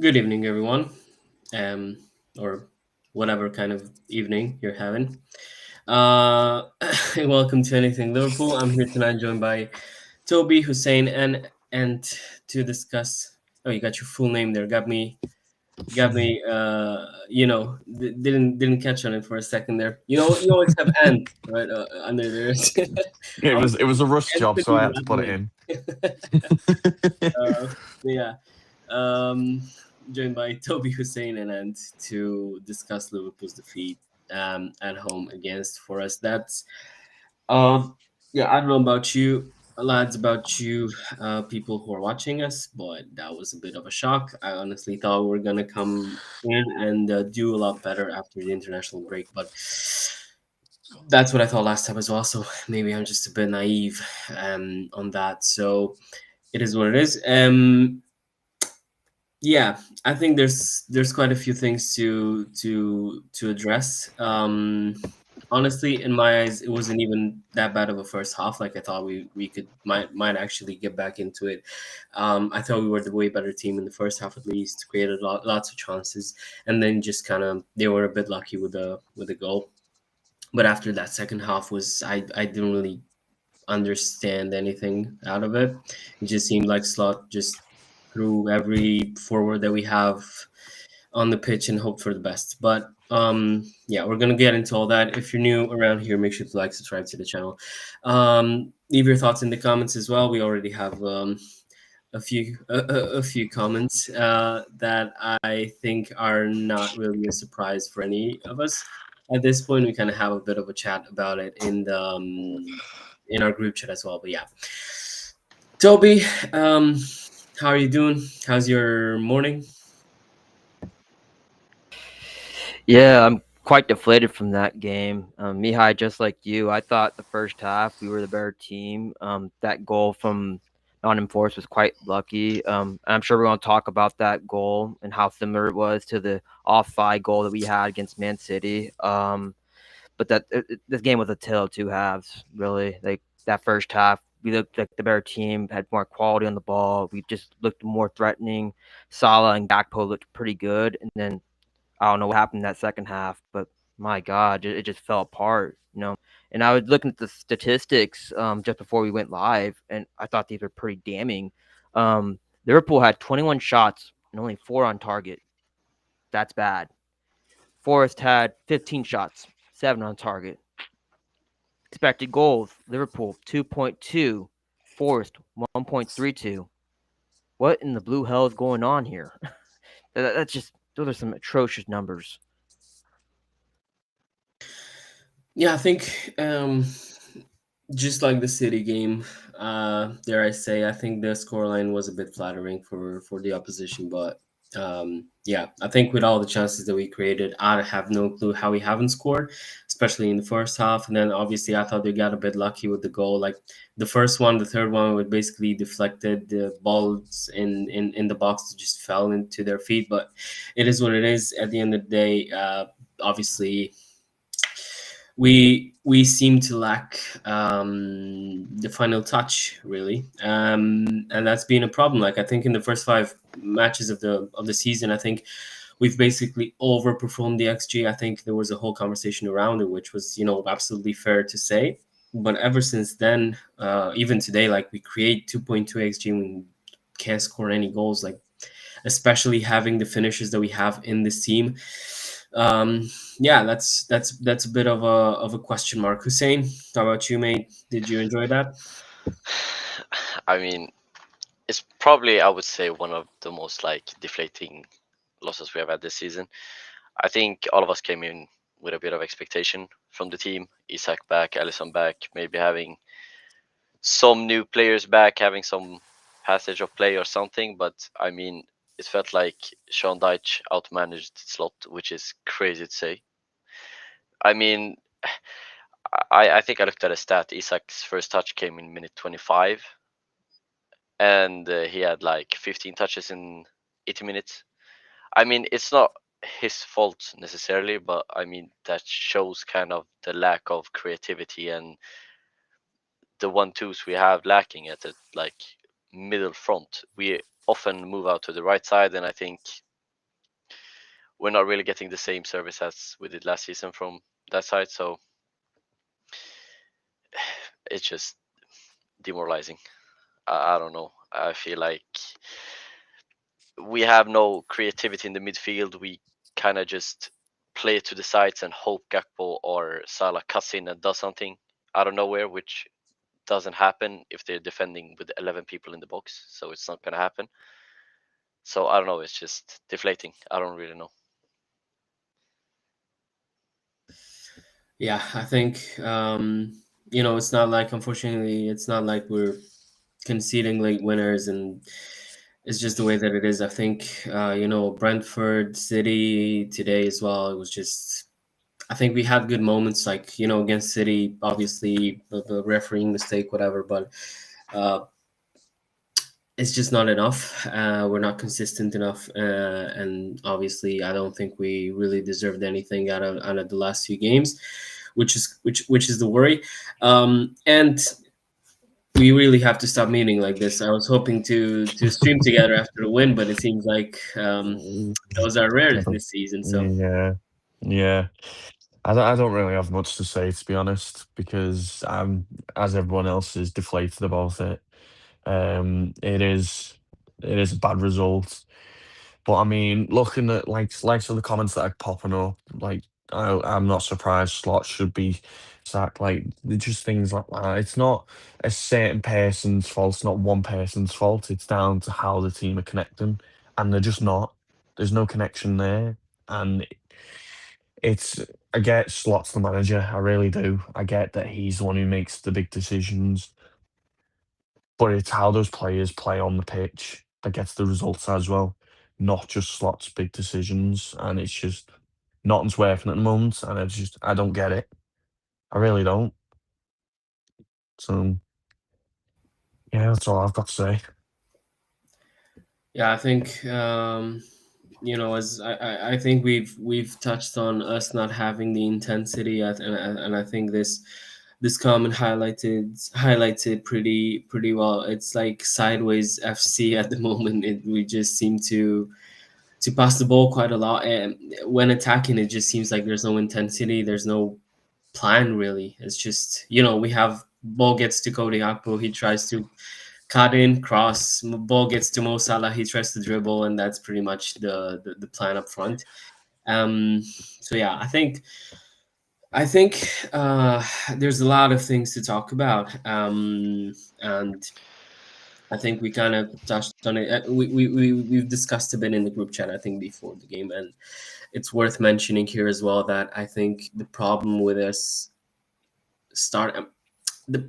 Good evening, everyone, um, or whatever kind of evening you're having. Uh, Welcome to Anything Liverpool. I'm here tonight, joined by Toby, Hussein, and to discuss. Oh, you got your full name there. Got me. Didn't catch on it for a second there. You always have and right under there. It I was was it was a rush job, so I Anthony had to put it in. Radley. Yeah. Um, Joined by Toby Hussein and to discuss Liverpool's defeat at home against Forrest. Um, yeah, I don't know about you, lads, about you, people who are watching us, but that was a bit of a shock. I honestly thought we were gonna come in and do a lot better after the international break, but that's what I thought last time as well. So maybe I'm just a bit naive on that. So it is what it is. Yeah, I think there's quite a few things to address. Honestly, in my eyes, it wasn't even that bad of a first half. Like I thought we could might actually get back into it. I thought we were the way better team in the first half at least, created lots of chances, and then just kind of they were a bit lucky with the goal. But after that second half was I didn't really understand anything out of it. It just seemed like Slot just threw every forward that we have on the pitch and hoped for the best. But yeah, we're gonna get into all that. If you're new around here, make sure to like, subscribe to the channel. Leave your thoughts in the comments as well. We already have a few comments that I think are not really a surprise for any of us. At this point, we kind of have a bit of a chat about it in our group chat as well. But yeah, Toby, how are you doing? How's your morning? Yeah, I'm quite deflated from that game. Mihai, just like you, I thought the first half we were the better team. That goal from Nottingham Forest was quite lucky. And I'm sure we're going to talk about that goal and how similar it was to the offside goal that we had against Man City. But this game was a tale of two halves, really. Like that first half, we looked like the better team, had more quality on the ball. We just looked more threatening. Salah and Gakpo looked pretty good, and then I don't know what happened in that second half, but my God, it just fell apart, you know. And I was looking at the statistics just before we went live, and I thought these were pretty damning. Liverpool had 21 shots and only 4 on target. That's bad. Forrest had 15 shots, 7 on target. Expected goals: Liverpool 2.2, Forrest 1.32. What in the blue hell is going on here? That's just those are some atrocious numbers. Yeah, I think just like the City game, dare I say, I think the scoreline was a bit flattering for the opposition. But yeah, I think with all the chances that we created, I have no clue how we haven't scored, especially in the first half. And then obviously, I thought we got a bit lucky with the goal. Like the first one, the third one, we basically deflected the balls in the box that just fell into their feet. But it is what it is. At the end of the day, obviously we seem to lack the final touch really, and that's been a problem. Like I think in the first 5 matches of the season, I think we've basically overperformed the XG. I think there was a whole conversation around it, which was absolutely fair to say. But ever since then, even today, like we create 2.2 XG and we can't score any goals. Like especially having the finishes that we have in this team. Yeah, that's a bit of a question mark. Hussein, how about you, mate? Did you enjoy that? I mean, it's probably I would say one of the most like deflating losses we have had this season. I think all of us came in with a bit of expectation from the team. Isak back, Allison back, maybe having some new players back, having some passage of play or something. But I mean, it felt like Sean Dyche outmanaged Slot, which is crazy to say. I mean, I think I looked at a stat. Isak's first touch came in minute 25, and he had like 15 touches in 80 minutes. I mean, it's not his fault necessarily, but I mean that shows kind of the lack of creativity and the one twos we have lacking at the like middle front. often move out to the right side, and I think we're not really getting the same service as we did last season from that side. So it's just demoralizing. I don't know. I feel like we have no creativity in the midfield. We kind of just play to the sides and hope Gakpo or Salah cuts in and does something out of nowhere, which doesn't happen if they're defending with 11 people in the box. So it's not going to happen. So I don't know. It's just deflating. I don't really know. Yeah, I think it's not like, unfortunately, it's not like we're conceding late winners, and it's just the way that it is. I think Brentford City today as well. It was just, I think we had good moments, like against City, obviously the refereeing mistake, whatever, but uh, it's just not enough. We're not consistent enough, and obviously, I don't think we really deserved anything out of the last few games, which is the worry. And we really have to stop meeting like this. I was hoping to stream together after the win, but it seems like those are rare I don't- this season. So Yeah, yeah. I don't really have much to say, to be honest, because I'm, as everyone else, is deflated about it. It is a bad result. But I mean, looking at like some of the comments that are popping up, like I'm not surprised Slot should be sacked. Like they're just things like that. It's not a certain person's fault. It's not one person's fault. It's down to how the team are connecting, and they're just not. There's no connection there, and it's. I get Slot's the manager. I really do. I get that he's the one who makes the big decisions, but it's how those players play on the pitch that gets the results as well, not just Slot's big decisions. And it's just nothing's working at the moment, and I don't get it. I really don't. So yeah, that's all I've got to say. yeah, I think as I think we've touched on us not having the intensity, and I think this comment highlights it pretty well. It's like sideways FC at the moment. We just seem to pass the ball quite a lot, and when attacking, it just seems like there's no intensity. There's no plan really. It's just we have ball gets to Cody Akpo, he tries to cut in, cross, ball gets to Mo Salah, he tries to dribble, and that's pretty much the plan up front. So yeah, I think there's a lot of things to talk about, and I think we kind of touched on it. We've discussed a bit in the group chat, I think, before the game, and it's worth mentioning here as well that I think the problem with us start the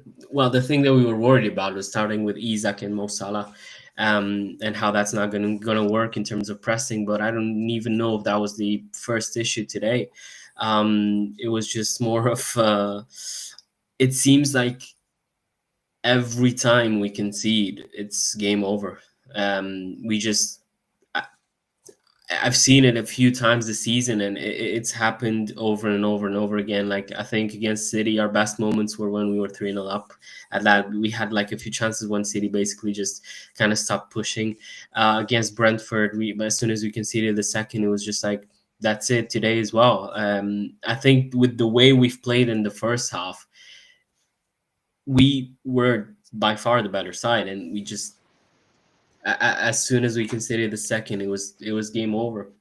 the thing that we were worried about was starting with Isaac and Mo Salah, and how that's not gonna work in terms of pressing. But I don't even know if that was the first issue today. It was just more of it seems like every time we concede, it's game over. We just I've seen it a few times this season, and it's happened over and over and over again. Like I think against City, our best moments were when we were 3-0 up. At that, we had like a few chances when City basically just kind of stopped pushing. Against Brentford, as soon as we conceded the second, it was just like that's it today as well. I think with the way we've played in the first half, we were by far the better side, and we just as soon as we conceded the second, it was game over.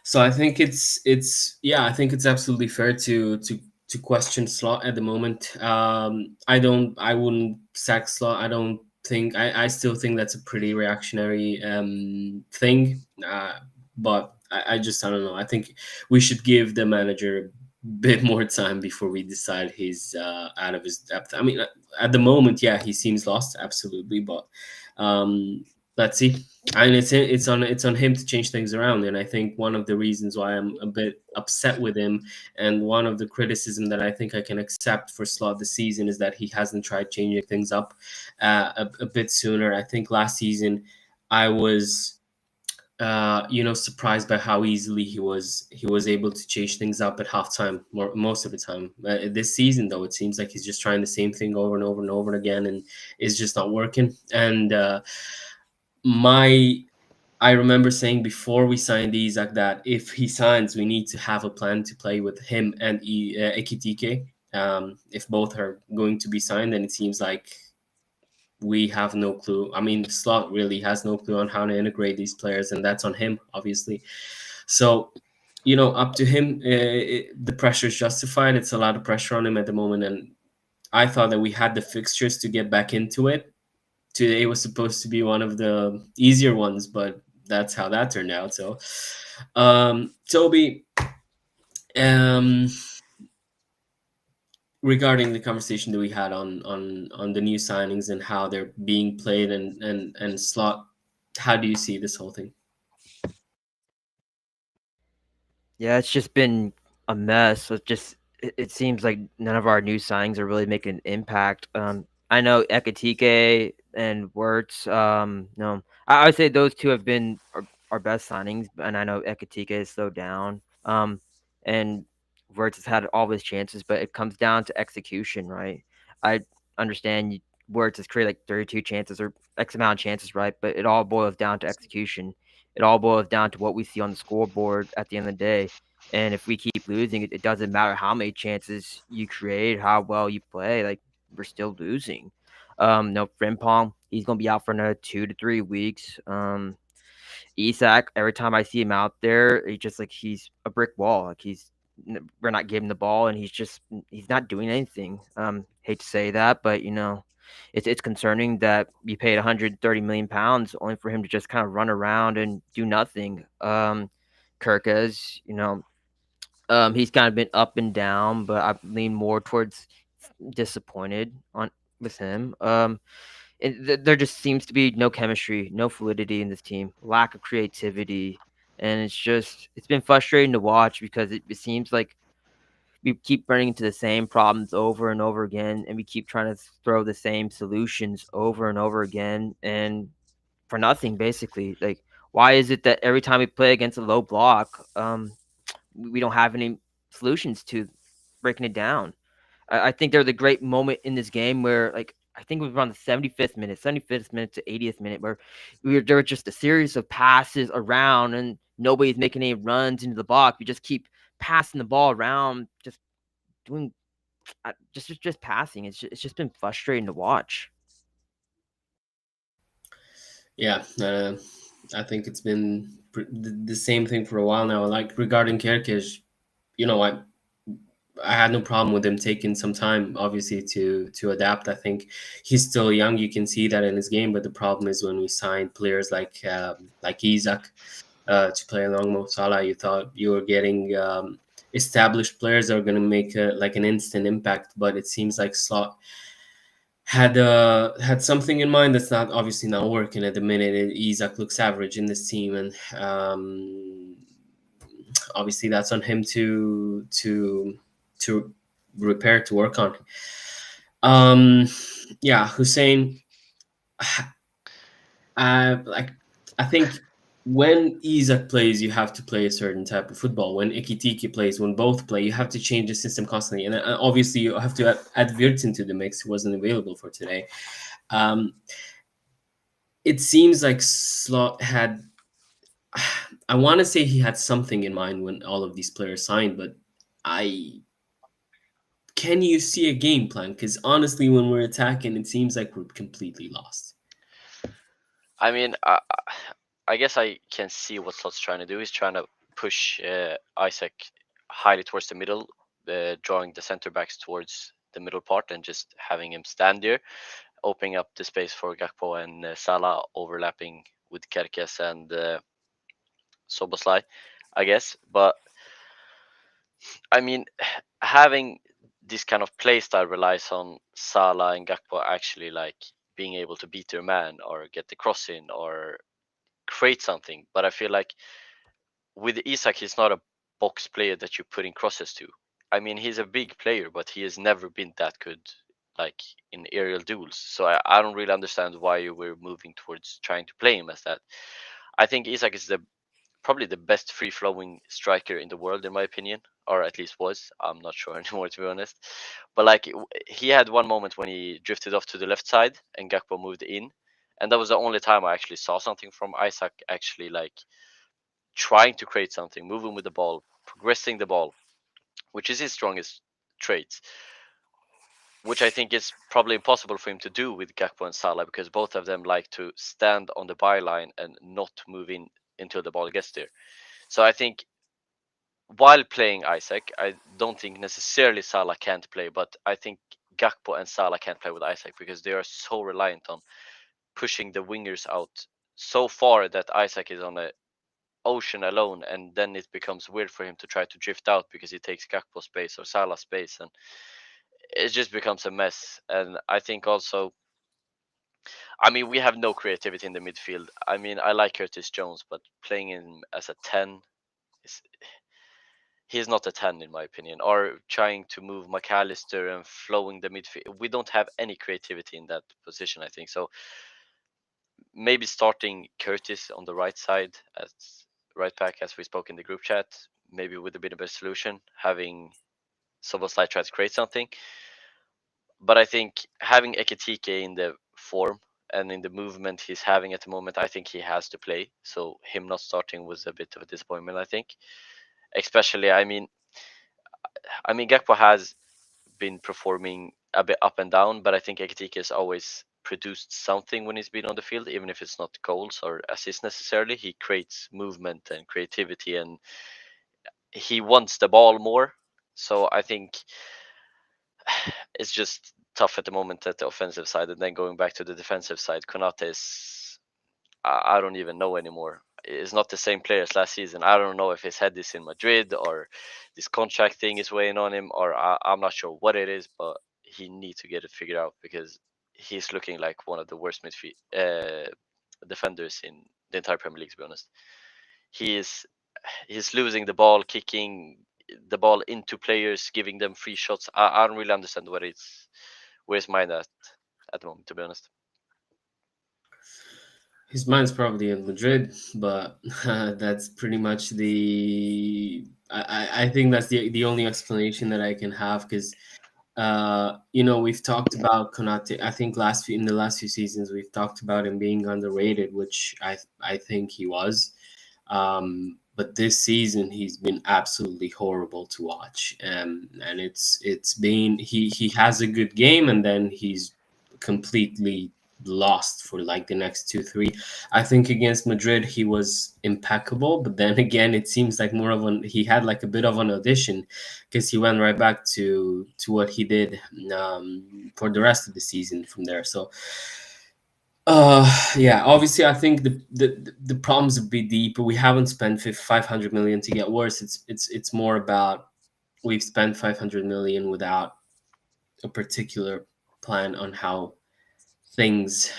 So I think I think it's absolutely fair to question Slot at the moment. I wouldn't sack Slot. I still think that's a pretty reactionary thing. But I just I don't know. I think we should give the manager a bit more time before we decide he's out of his depth. I mean, at the moment, yeah, he seems lost, absolutely. But um, let's see. And it's on him to change things around. And I think one of the reasons why I'm a bit upset with him, and one of the criticism that I think I can accept for Slot this season, is that he hasn't tried changing things up a bit sooner. I think last season I was surprised by how easily he was able to change things up at halftime most of the time. This season, though, it seems like he's just trying the same thing over and over and over again, and it's just not working. And my I remember saying before we signed Isaac that if he signs, we need to have a plan to play with him and Ekitike. If both are going to be signed, then it seems like we have no clue. I mean, Slot really has no clue on how to integrate these players, and that's on him, obviously. So, up to him. The pressure is justified. It's a lot of pressure on him at the moment, and I thought that we had the fixtures to get back into it. Today was supposed to be one of the easier ones, but that's how that turned out. So, Toby, um, regarding the conversation that we had on the new signings and how they're being played and Slot, how do you see this whole thing? Yeah, it's just been a mess. It seems like none of our new signings are really making an impact. I know Ekatike and Wirtz. No, I would say those two have been our best signings, and I know Ekatike is slowed down. And Wirtz has had all his chances, but it comes down to execution, right? I understand Wirtz has created like 32 chances or X amount of chances, right? But it all boils down to execution. It all boils down to what we see on the scoreboard at the end of the day. And if we keep losing, it doesn't matter how many chances you create, how well you play. Like we're still losing. No, Frimpong, he's gonna be out for another 2 to 3 weeks. Isak, every time I see him out there, it's just like he's a brick wall. Like we're not giving the ball, and he's not doing anything. Hate to say that, but it's concerning that we paid 130 million pounds only for him to just kind of run around and do nothing. Kirkes, he's kind of been up and down, but I lean more towards disappointed on with him. There just seems to be no chemistry, no fluidity in this team, lack of creativity, and it's been frustrating to watch because it seems like we keep running into the same problems over and over again, and we keep trying to throw the same solutions over and over again, and for nothing basically. Like, why is it that every time we play against a low block, we don't have any solutions to breaking it down? I think there was a great moment in this game where, like, I think it was around the 75th minute to 80th minute, where there were just a series of passes around and nobody's making any runs into the box. We just keep passing the ball around, just doing, just passing. It's just been frustrating to watch. Yeah, I think it's been the same thing for a while now. Like regarding Kerkez, I had no problem with him taking some time, obviously, to adapt. I think he's still young. You can see that in his game, but the problem is when we signed players like Isaac to play along Mo Salah, you thought you were getting established players that are going to make like an instant impact, but it seems like Slot had something in mind that's not obviously not working at the minute. Isaac looks average in this team, and obviously that's on him to repair, to work on. Yeah, Hussein. I think when Isaac plays, you have to play a certain type of football. When Ikitiki plays, when both play, you have to change the system constantly. And obviously, you have to add Wirtz into the mix, who wasn't available for today. Um, it seems like Slot had. I want to say he had something in mind when all of these players signed, but I can you see a game plan? Because honestly, when we're attacking, it seems like we're completely lost. I mean, I guess I can see what Slot's trying to do. He's trying to push Isaac highly towards the middle, drawing the center backs towards the middle part and just having him stand there, opening up the space for Gakpo and Salah, overlapping with Kerkes and Soboslai, I guess. But I mean, having this kind of play style relies on Salah and Gakpo actually like being able to beat their man or get the cross in or create something. But I feel like with Isak, he's not a box player that you put in crosses to. I mean, he's a big player, but he has never been that good, like in aerial duels. So I don't really understand why you were moving towards trying to play him as that. I think Isak is the probably the best free flowing striker in the world, in my opinion, or at least was. I'm not sure anymore, to be honest. But like he had one moment when he drifted off to the left side and Gakpo moved in, and that was the only time I actually saw something from Isak actually like trying to create something, moving with the ball, progressing the ball, which is his strongest traits. Which I think is probably impossible for him to do with Gakpo and Salah because both of them like to stand on the byline and not move in until the ball gets there. So I think while playing Isaac, I don't think necessarily Salah can't play, but I think Gakpo and Salah can't play with Isaac because they are so reliant on pushing the wingers out so far that Isaac is on a ocean alone, and then it becomes weird for him to try to drift out because he takes Gakpo space or Salah space, and it just becomes a mess. And I think also, I mean, we have no creativity in the midfield. I mean, I like Curtis Jones, but playing him as a 10 is he's not a 10 in my opinion. Or trying to move McAllister and flowing the midfield. We don't have any creativity in that position, I think. So maybe starting Curtis on the right side as right back, as we spoke in the group chat, maybe with a bit of a solution, having Soboslai try to create something. But I think having Ekitike in the form and in the movement he's having at the moment, I think he has to play. So him not starting was a bit of a disappointment, I think. Especially, I mean, Gakpo has been performing a bit up and down, but I think Ekitike has always produced something when he's been on the field, even if it's not goals or assists necessarily. He creates movement and creativity, and he wants the ball more. So I think it's just tough at the moment at the offensive side. And then going back to the defensive side, Konate is I don't even know anymore. It's not the same player as last season. I don't know if his head is in Madrid or this contract thing is weighing on him, or I'm not sure what it is, but he needs to get it figured out because he's looking like one of the worst midfield defenders in the entire Premier League. To be honest, he is he's losing the ball, kicking the ball into players, giving them free shots. I don't really understand where his mind at the moment. To be honest. His mind's probably in Madrid, but that's pretty much the. I think that's the only explanation that I can have because we've talked about Konate. I think in the last few seasons we've talked about him being underrated, which I think he was. But this season he's been absolutely horrible to watch, and it's been he has a good game and then he's completely lost for like the next 2 3. I think against Madrid he was impeccable, but then again it seems like more of an he had like a bit of an audition because he went right back to what he did for the rest of the season from there. So yeah, obviously I think the problems would be deeper. We haven't spent 500 million to get worse. It's more about we've spent 500 million without a particular plan on how things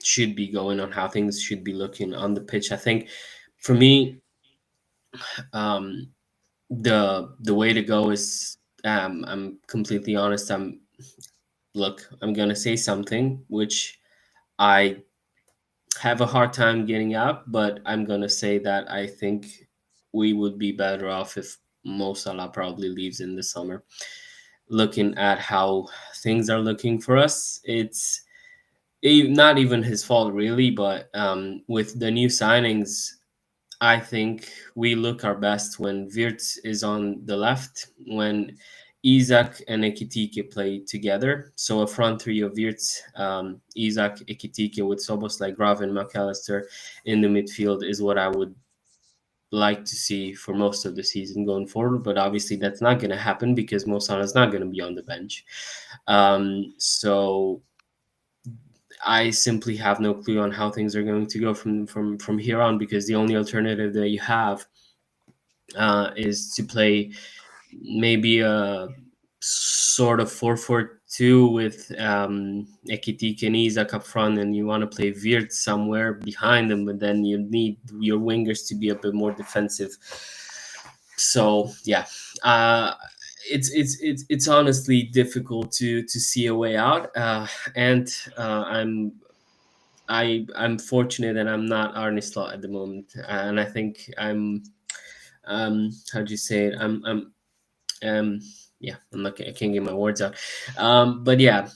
should be going, on how things should be looking on the pitch. I think for me, um, the way to go is I'm completely honest. I'm gonna say something which I have a hard time getting out, but I'm gonna say that I think we would be better off if Mo Salah probably leaves in the summer. Looking at how things are looking for us, it's not even his fault really, but with the new signings, I think we look our best when Wirtz is on the left, when Isaac and Ekitike play together. So a front three of Wirtz, Isaac, Ekitike with Soboslai, Graven, McAllister in the midfield is what I would like to see for most of the season going forward. But obviously that's not going to happen because Mo Salah is not going to be on the bench. So I simply have no clue on how things are going to go from here on because the only alternative that you have is to play maybe a sort of 4-4-2 with Ekitike and Isak up front, and you want to play Virt somewhere behind them, but then you need your wingers to be a bit more defensive. So yeah, it's honestly difficult to see a way out, and I'm I'm fortunate that I'm not Arne Slot at the moment, and I think I'm how do you say it? Um yeah, I can't get my words out. But yeah,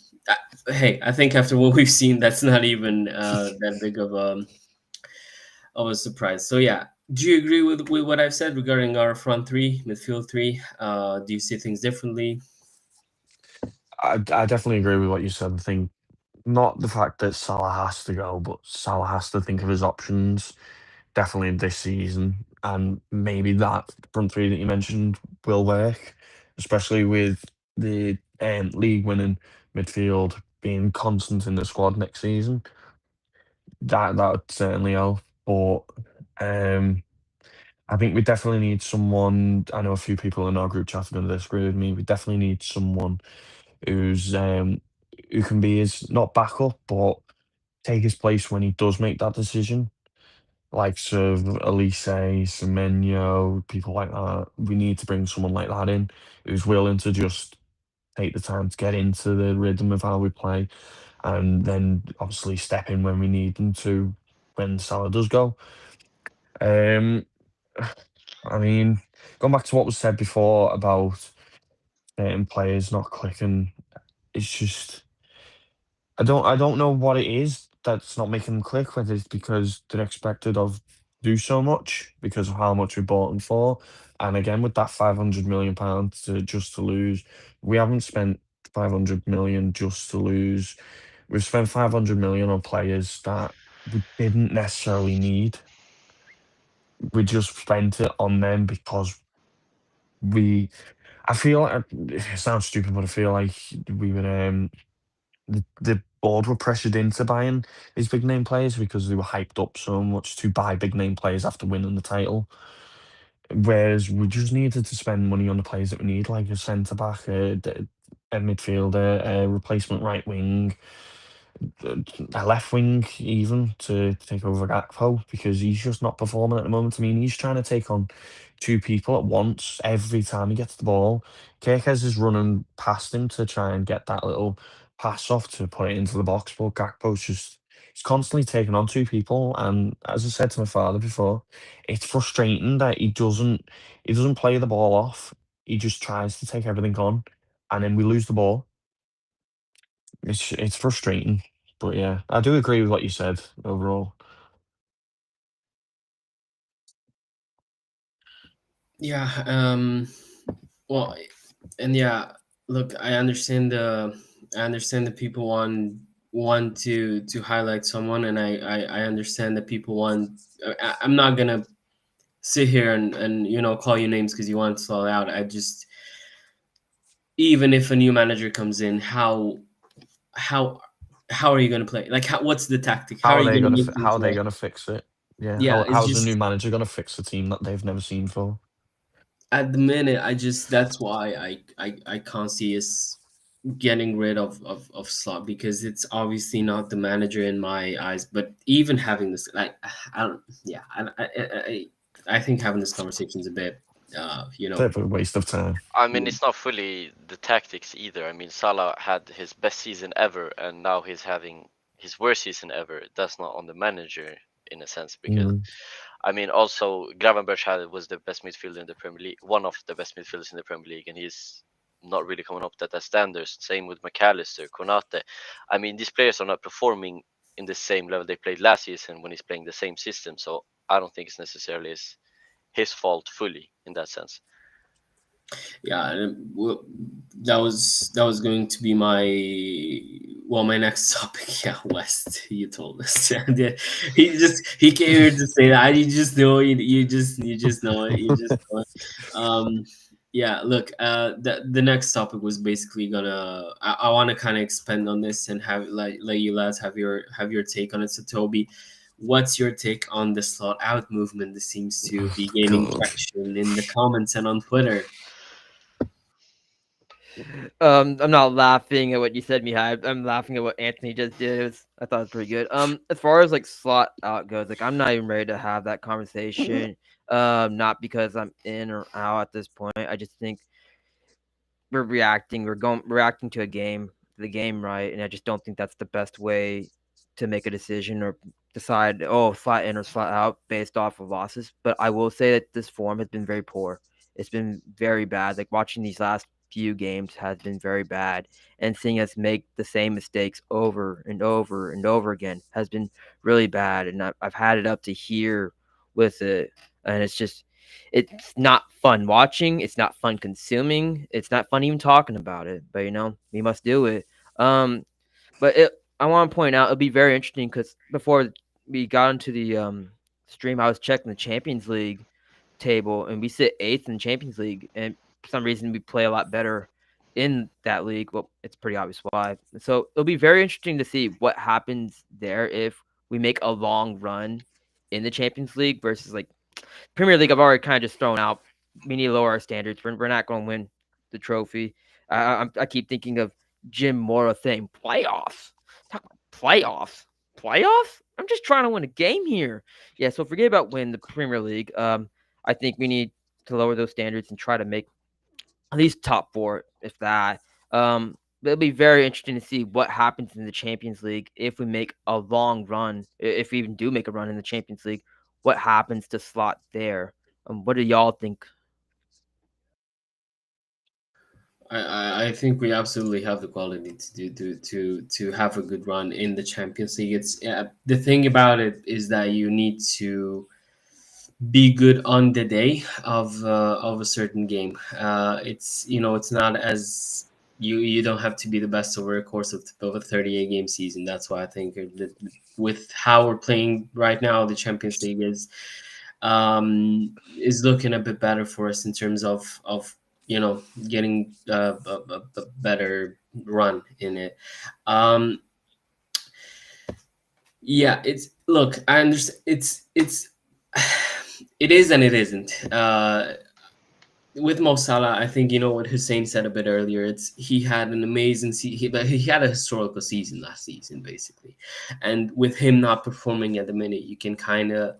hey, I think after what we've seen, that's not even that big of a surprise. So yeah, do you agree with what I've said regarding our front three, midfield three? Do you see things differently? I definitely agree with what you said. I think not the fact that Salah has to go, but Salah has to think of his options definitely this season, and maybe that front three that you mentioned will work, especially with the league winning midfield being constant in the squad next season. That would certainly help. But um, I think we definitely need someone. I know a few people in our group chat are going to disagree with me. We definitely need someone who's who can be his not backup, but take his place when he does make that decision. Likes of Elise, Semenyo, people like that. We need to bring someone like that in who's willing to just take the time to get into the rhythm of how we play, and then obviously step in when we need them to when Salah does go. Um, I mean, going back to what was said before about certain players not clicking, it's just I don't know what it is that's not making them click. Whether it's because they're expected of do so much because of how much we bought them for, and again with that £500 million to just to lose, we haven't spent 500 million just to lose. We've spent 500 million on players that we didn't necessarily need. We just spent it on them because we. I feel like it sounds stupid, but I feel like we were the board were pressured into buying these big name players because they were hyped up so much to buy big name players after winning the title. Whereas we just needed to spend money on the players that we need, like a centre back, a midfielder, a replacement right wing, a left wing even to take over Gakpo because he's just not performing at the moment. I mean, he's trying to take on two people at once every time he gets the ball. Kirkez is running past him to try and get that little pass off to put it into the box, but Gakpo's just he's constantly taking on two people. And as I said to my father before, it's frustrating that he doesn't play the ball off. He just tries to take everything on, and then we lose the ball. It's frustrating, but yeah, I do agree with what you said overall. Yeah. Well, and yeah, look, I understand that people want to highlight someone, and I understand that people want. I'm not gonna sit here and call you names because you want to slow out. I just, even if a new manager comes in, how how are you gonna play? Like, what's the tactic? How How are are you they gonna gonna make them how are they play? gonna fix it? Yeah, Yeah, it's how's the new just manager gonna fix the team that they've never seen before? at the minute, I just that's why I can't see us getting rid of Slot, because it's obviously not the manager in my eyes. But even having this, like, I don't, yeah, I think having this conversation is a bit, Bit of a waste of time. I mean, it's not fully the tactics either. I mean, Salah had his best season ever, and now he's having his worst season ever. That's not on the manager in a sense, because Mm. I mean, also Gravenberch was the best midfielder in the Premier League, one of the best midfielders in the Premier League, and he's not really coming up to that standards. Same with McAllister, Konate. I mean, these players are not performing in the same level they played last season when he's playing the same system. So I don't think it's necessarily his fault fully in that sense. Yeah, that was going to be my next topic. Yeah, West, you told us. And yeah, he came here to say that. You just know it. You just know it. You just know it. Um, yeah, look, the next topic was basically gonna. I want to kind of expand on this and have like let you lads have your take on it. So Toby, what's your take on the slot out movement that seems to be gaining God. traction in the comments and on Twitter? I'm not laughing at what you said, Mihai. I'm laughing at what Anthony just did. I thought it was pretty good. As far as like slot out goes, like I'm not even ready to have that conversation. Not because I'm in or out at this point. I just think we're reacting. We're reacting to the game, right? And I just don't think that's the best way to make a decision or decide, oh, flat in or flat out based off of losses. But I will say that this form has been very poor. It's been very bad. Like watching these last few games has been very bad, and seeing us make the same mistakes over and over and over again has been really bad. And I've had it up to here with it, and it's not fun watching. It's not fun consuming. It's not fun even talking about it. But we must do it. Um, but I want to point out it'll be very interesting because before we got into the stream, I was checking the Champions League table, and we sit eighth in the Champions League, and for some reason we play a lot better in that league. Well, it's pretty obvious why. So it'll be very interesting to see what happens there if we make a long run in the Champions League versus like Premier League. I've already kind of just thrown out. We need to lower our standards. We're not going to win the trophy. I keep thinking of Jim Mora thing playoffs. Talk about playoffs. Playoffs? I'm just trying to win a game here. Yeah, so forget about win the Premier League. I think we need to lower those standards and try to make at least top four, if that. It'll be very interesting to see what happens in the Champions League if we make a long run. If we even do make a run in the Champions League, what happens to slot there? What do y'all think? I think we absolutely have the quality to do to have a good run in the Champions League. It's the thing about it is that you need to be good on the day of a certain game. It's it's not as you don't have to be the best over a course of a 38 game season. That's why I think that with how we're playing right now, the Champions League is looking a bit better for us in terms of getting a better run in it. Um, yeah, it's look, I understand. It's it is and it isn't. With Mo Salah, I think you know what Hussein said a bit earlier. It's he had an amazing but he had a historical season last season, basically, and with him not performing at the minute, you can kind of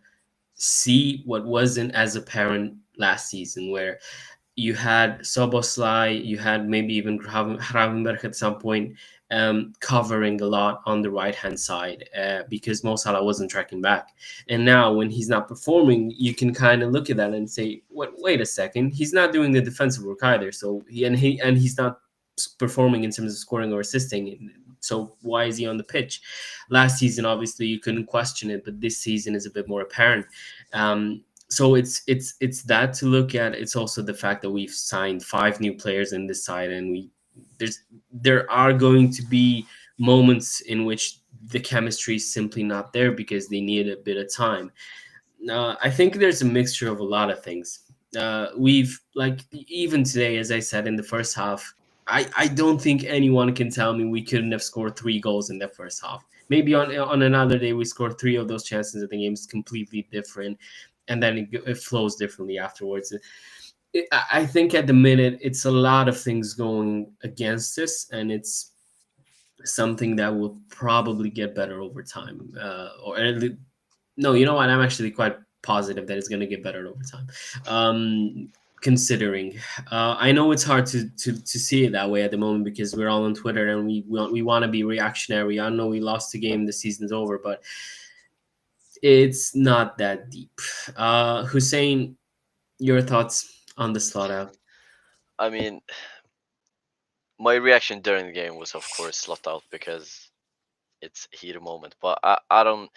see what wasn't as apparent last season, where you had Soboslai, you had maybe even Gravenberg at some point covering a lot on the right hand side because Mo Salah wasn't tracking back. And now when he's not performing, you can kind of look at that and say, wait a second, he's not doing the defensive work either. So he's not performing in terms of scoring or assisting. So why is he on the pitch? Last season, obviously, you couldn't question it, but this season is a bit more apparent. So it's that to look at. It's also the fact that we've signed 5 new players in this side, and there are going to be moments in which the chemistry is simply not there because they need a bit of time. I think there's a mixture of a lot of things. We've like even today, as I said in the first half, I don't think anyone can tell me we couldn't have scored 3 goals in the first half. Maybe on another day we scored 3 of those chances and the game's completely different, and then it flows differently afterwards. I think at the minute it's a lot of things going against us, and it's something that will probably get better over time. Or no, you know what? I'm actually quite positive that it's going to get better over time. Considering, I know it's hard to see it that way at the moment because we're all on Twitter and we want to be reactionary. I know we lost the game, the season's over, but it's not that deep. Hussein, your thoughts on the slot out? I mean, my reaction during the game was, of course, slot out because it's heat of moment. But I don't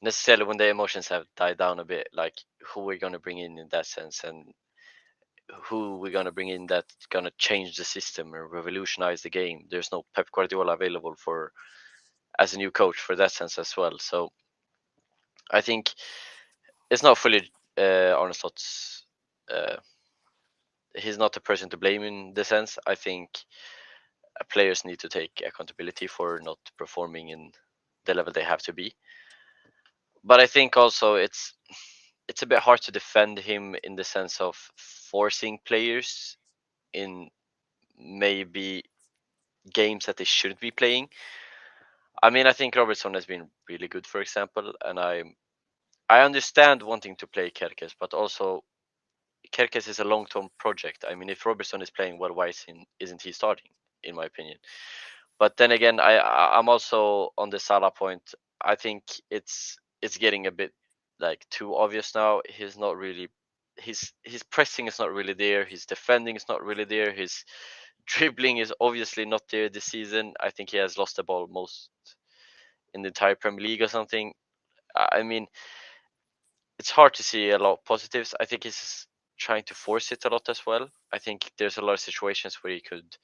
necessarily, when the emotions have died down a bit, like who we're gonna bring in that sense, and who we're gonna bring in that's gonna change the system or revolutionize the game. There's no Pep Guardiola available for as a new coach for that sense as well. So I think it's not fully Arne Slott's. Uh, he's not the person to blame in the sense. I think players need to take accountability for not performing in the level they have to be. But I think also it's a bit hard to defend him in the sense of forcing players in maybe games that they shouldn't be playing. I mean, I think Robertson has been really good, for example, and I understand wanting to play Kerkes, but also Kerkes is a long-term project. I mean, if Robertson is playing well, why isn't he starting? In my opinion. But then again, I'm also on the Salah point. I think it's getting a bit like too obvious now. He's not really his pressing is not really there. His defending is not really there. His dribbling is obviously not there this season. I think he has lost the ball most in the entire Premier League or something. I mean, it's hard to see a lot of positives. I think he's trying to force it a lot as well. I think there's a lot of situations where he could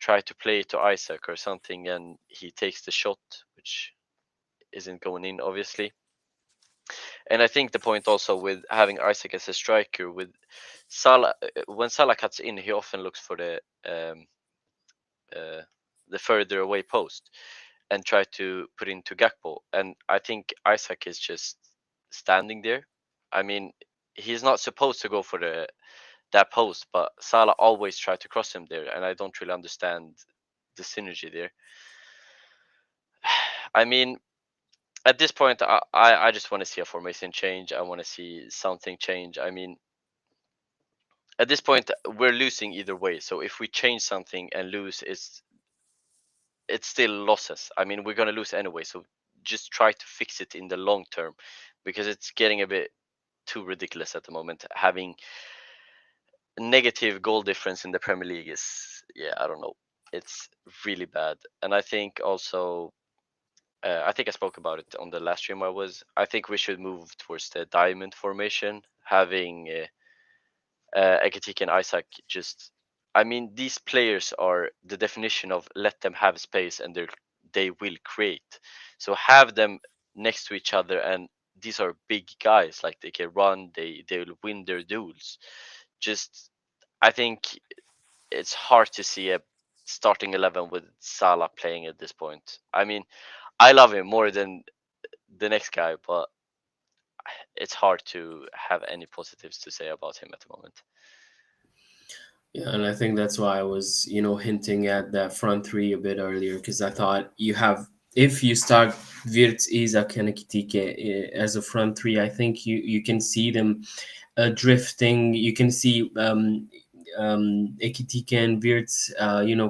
try to play it to Isaac or something, and he takes the shot, which isn't going in, obviously. And I think the point also with having Isaac as a striker, with Salah, when Salah cuts in, he often looks for uh, the further away post and try to put into Gakpo. And I think Isaac is just standing there. I mean, he's not supposed to go for that post, but Salah always try to cross him there, and I don't really understand the synergy there. I mean, at this point, I just want to see a formation change. I want to see something change. I mean, at this point, we're losing either way. So if we change something and lose, it's still losses. I mean, we're gonna lose anyway. So just try to fix it in the long term, because it's getting a bit too ridiculous at the moment. Having negative goal difference in the Premier League is, yeah, I don't know. It's really bad. And I think also, I think I spoke about it on the last stream I was. I think we should move towards the diamond formation, having Ekitike and Isaac just. I mean, these players are the definition of let them have space and they will create. So have them next to each other, and these are big guys. Like they can run, they'll win their duels. Just, I think it's hard to see a starting 11 with Salah playing at this point. I mean, I love him more than the next guy, but it's hard to have any positives to say about him at the moment. Yeah, and I think that's why I was, hinting at that front three a bit earlier, because I thought if you start Wirtz, Isaac, and Ekitike as a front three, I think you can see them drifting. You can see Ekitike and Wirtz,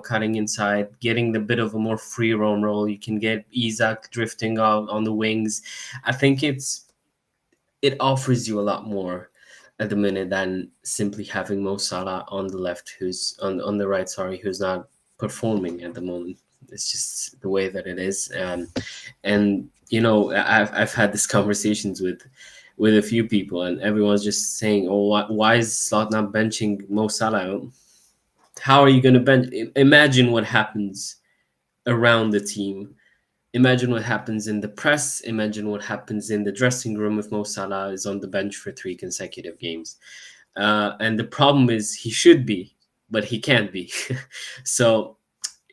cutting inside, getting a bit of a more free roam role. You can get Isaac drifting out on the wings. I think it offers you a lot more at the minute than simply having Mo Salah on the left, who's on the right, sorry, who's not performing at the moment. It's just the way that it is. And I've had these conversations with a few people, and everyone's just saying, "Oh, why is Slot not benching Mo Salah? How are you going to bench? Imagine what happens around the team. Imagine what happens in the press. Imagine what happens in the dressing room if Mo Salah is on the bench for 3 consecutive games. And the problem is he should be, but he can't be. So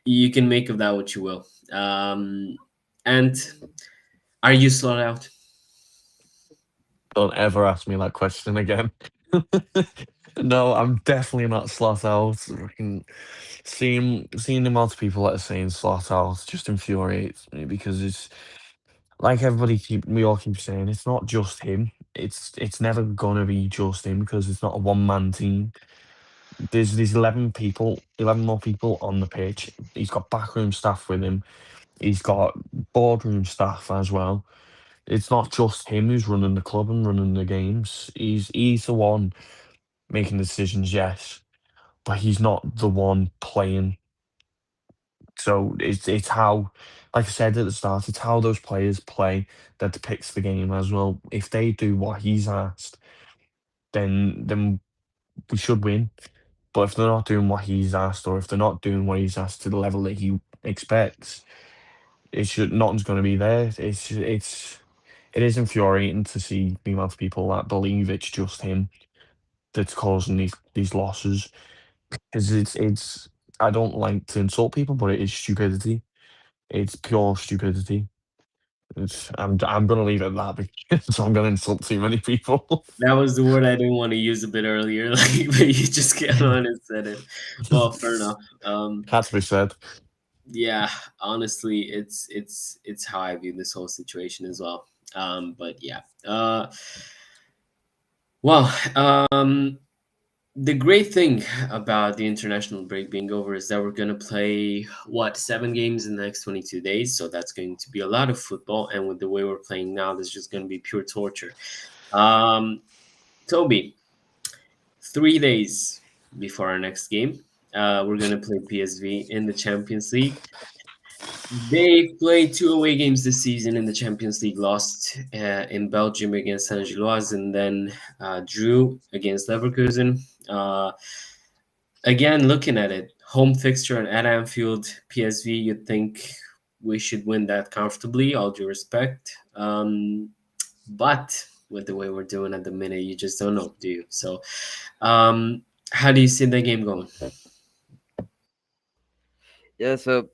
you can make of that what you will. And are you slot out? Don't ever ask me that question again. No, I'm definitely not slot out. Fucking seeing the amount of people that are saying slot out just infuriates me, because it's like we all keep saying, it's not just him. It's never gonna be just him, because it's not a one man team. There's 11 more people on the pitch. He's got backroom staff with him. He's got boardroom staff as well. It's not just him who's running the club and running the games. He's the one making decisions, yes, but he's not the one playing. So it's how, like I said at the start, it's how those players play that depicts the game as well. If they do what he's asked, then we should win. But if they're not doing what he's asked, or if they're not doing what he's asked to the level that he expects, nothing's going to be there. It is infuriating to see the amount of people that believe it's just him that's causing these losses. Because it's I don't like to insult people, but it is stupidity. It's pure stupidity. I'm gonna leave it at that, because I'm gonna insult too many people. That was the word I didn't want to use a bit earlier, like, but you just came on and said it. Well, fair enough. Had to be said. Yeah, honestly, it's how I view this whole situation as well. But yeah. Well, the great thing about the international break being over is that we're going to play what 7 games in the next 22 days, so that's going to be a lot of football, and with the way we're playing now, this is just going to be pure torture. um Toby, 3 days before our next game, we're going to play PSV in the Champions League. They played 2 away games this season in the Champions League, lost in Belgium against Saint Gilloise, and then drew against Leverkusen. Again, looking at it, home fixture at Anfield, PSV, you'd think we should win that comfortably, all due respect. But with the way we're doing at the minute, you just don't know, do you? So, how do you see the game going? Yeah, so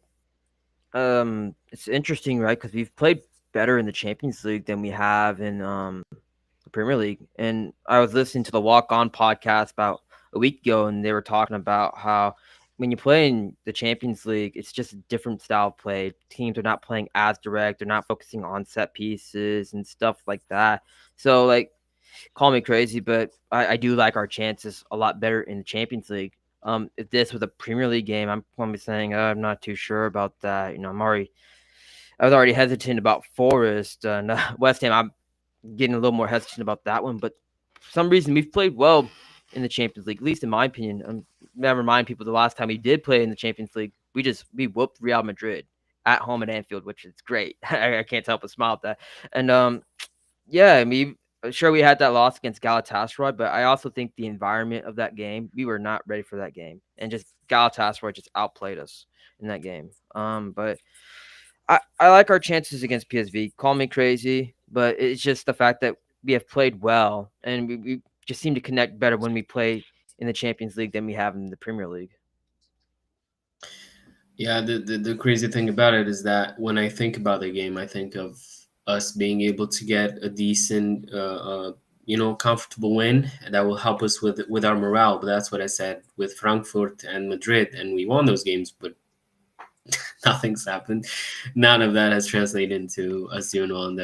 it's interesting, right? Because we've played better in the Champions League than we have in the Premier League. And I was listening to the Walk On podcast about a week ago, and they were talking about how when you play in the Champions League, it's just a different style of play. Teams are not playing as direct; they're not focusing on set pieces and stuff like that. So, like, call me crazy, but I do like our chances a lot better in the Champions League. If this was a Premier League game, I'm probably saying I'm not too sure about that. I was already hesitant about Forrest and West Ham. I'm getting a little more hesitant about that one, but for some reason we've played well in the Champions League, at least in my opinion. Never remind people the last time we did play in the Champions League, we whooped Real Madrid at home at Anfield, which is great. I can't help but smile at that. And yeah, I mean, sure we had that loss against Galatasaray, but I also think the environment of that game, we were not ready for that game, and just Galatasaray just outplayed us in that game. But I like our chances against PSV. Call me crazy, but it's just the fact that we have played well, and we just seem to connect better when we play in the Champions League than we have in the Premier League. Yeah, the crazy thing about it is that when I think about the game, I think of us being able to get a decent, comfortable win that will help us with our morale. But that's what I said with Frankfurt and Madrid, and we won those games, but nothing's happened. None of that has translated into us doing well in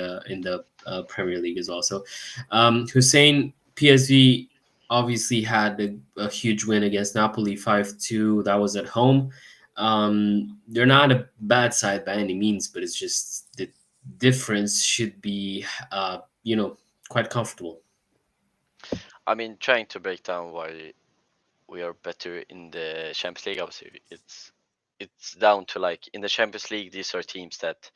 the Premier League as well. So, Hussein, PSV obviously had a huge win against Napoli 5-2. That was at home. They're not a bad side by any means, but it's just the difference should be, quite comfortable. I mean, trying to break down why we are better in the Champions League, obviously, it's down to, like, in the Champions League, these are teams that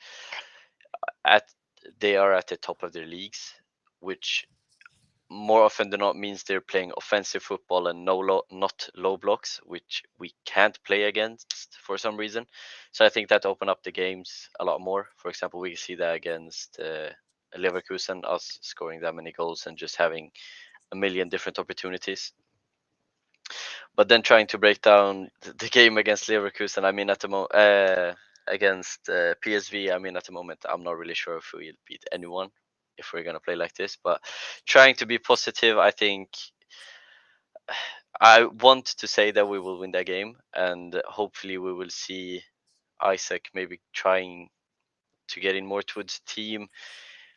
at they are at the top of their leagues, which more often than not means they're playing offensive football and not low blocks, which we can't play against for some reason. So I think that opened up the games a lot more. For example, we see that against Leverkusen, us scoring that many goals and just having a million different opportunities. But then trying to break down the game against Leverkusen, I mean, against PSV, I mean, at the moment, I'm not really sure if we'll beat anyone if we're gonna play like this. But trying to be positive, I think I want to say that we will win that game, and hopefully we will see Isaac maybe trying to get in more towards the team,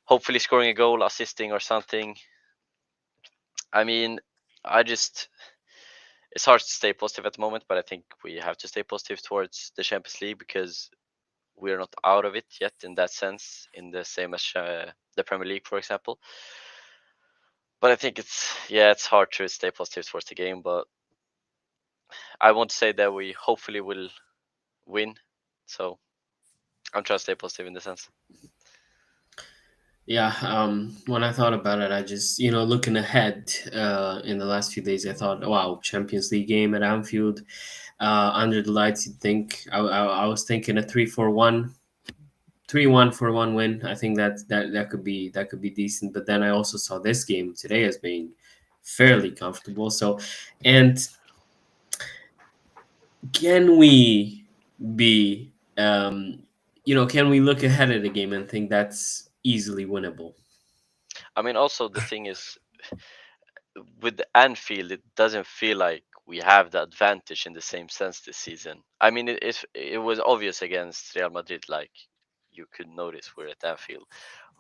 hopefully scoring a goal, assisting or something. I mean, I just it's hard to stay positive at the moment, but I think we have to stay positive towards the Champions League because we're not out of it yet in that sense, in the same as the Premier League, for example. But I think it's hard to stay positive towards the game, but I want to say that we hopefully will win. So I'm trying to stay positive in the sense. Yeah, when I thought about it, I just, looking ahead in the last few days, I thought, wow, Champions League game at Anfield, under the lights. You'd think I was thinking a 3-4-1, 3-1 for one win. I think that could be decent. But then I also saw this game today as being fairly comfortable. So, and can we be, can we look ahead at the game and think that's easily winnable? I mean, also the thing is, with the Anfield, it doesn't feel like we have the advantage in the same sense this season. I mean, it was obvious against Real Madrid, like you could notice we're at Anfield.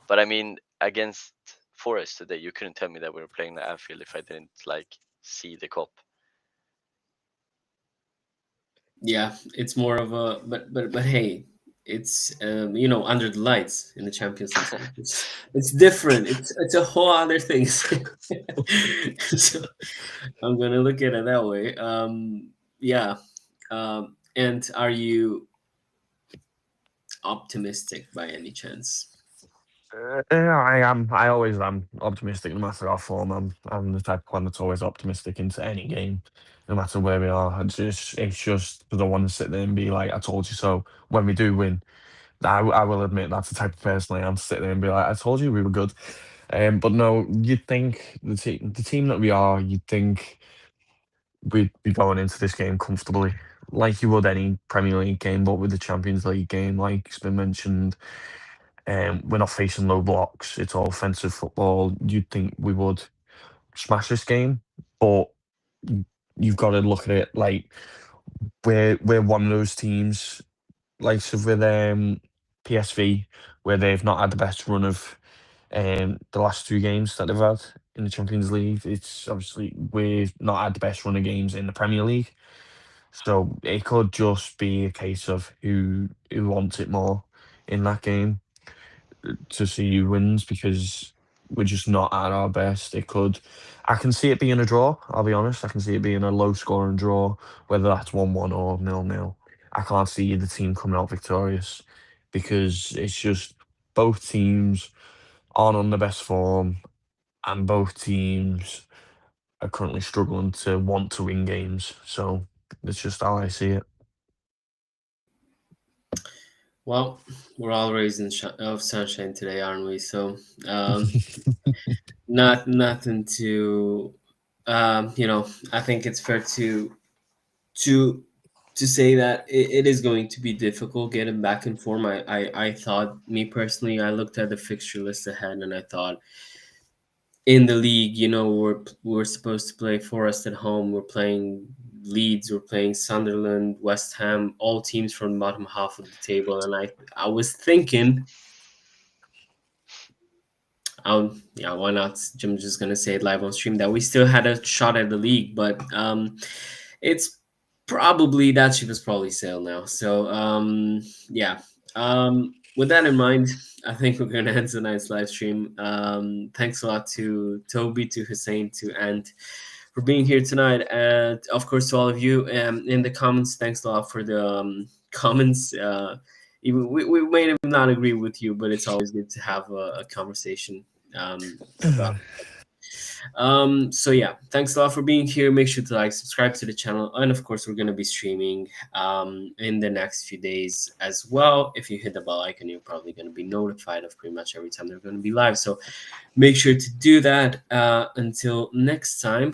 But I mean, against Forest today, you couldn't tell me that we were playing at Anfield if I didn't like see the cop. Yeah, it's more of a but hey, it's under the lights in the Champions League. So it's different. It's a whole other thing. So I'm gonna look at it that way. Yeah. And are you optimistic by any chance? I am. I always am optimistic, no matter how form. I'm the type of one that's always optimistic into any game, no matter where we are. It's just because I want to sit there and be like, "I told you so." When we do win, I will admit that's the type of person I am to sit there and be like, "I told you we were good." But no, you'd think the team that we are, you'd think we'd be going into this game comfortably, like you would any Premier League game, but with the Champions League game, like it's been mentioned. We're not facing low blocks. It's all offensive football. You'd think we would smash this game, but you've got to look at it like we're one of those teams, like so with PSV, where they've not had the best run of the last two games that they've had in the Champions League. It's obviously we've not had the best run of games in the Premier League, so it could just be a case of who wants it more in that game to see who wins because we're just not at our best. I can see it being a draw. I'll be honest. I can see it being a low scoring draw, whether that's 1-1 or 0-0. I can't see the team coming out victorious because it's just both teams aren't on the best form and both teams are currently struggling to want to win games. So that's just how I see it. Well, we're all raised in of sunshine today, aren't we? So, um, nothing to, I think it's fair to to say that it is going to be difficult getting back in form. I thought, me personally, I looked at the fixture list ahead and I thought in the league, we're supposed to play Forrest at home. We're playing Leeds. We're playing Sunderland, West Ham, all teams from the bottom half of the table. And I was thinking, yeah, why not? I'm just gonna say it live on stream that we still had a shot at the league, but it's probably that ship has probably sailed now. So yeah. With that in mind, I think we're gonna end tonight's live stream. Thanks a lot to Toby, to Hussein, to Ant for being here tonight, and of course to all of you in the comments. Thanks a lot for the comments. Even we may not agree with you, but it's always good to have a conversation about. So yeah, thanks a lot for being here. Make sure to like, subscribe to the channel, and of course, we're gonna be streaming in the next few days as well. If you hit the bell icon, you're probably gonna be notified of pretty much every time they're gonna be live. So make sure to do that. Until next time.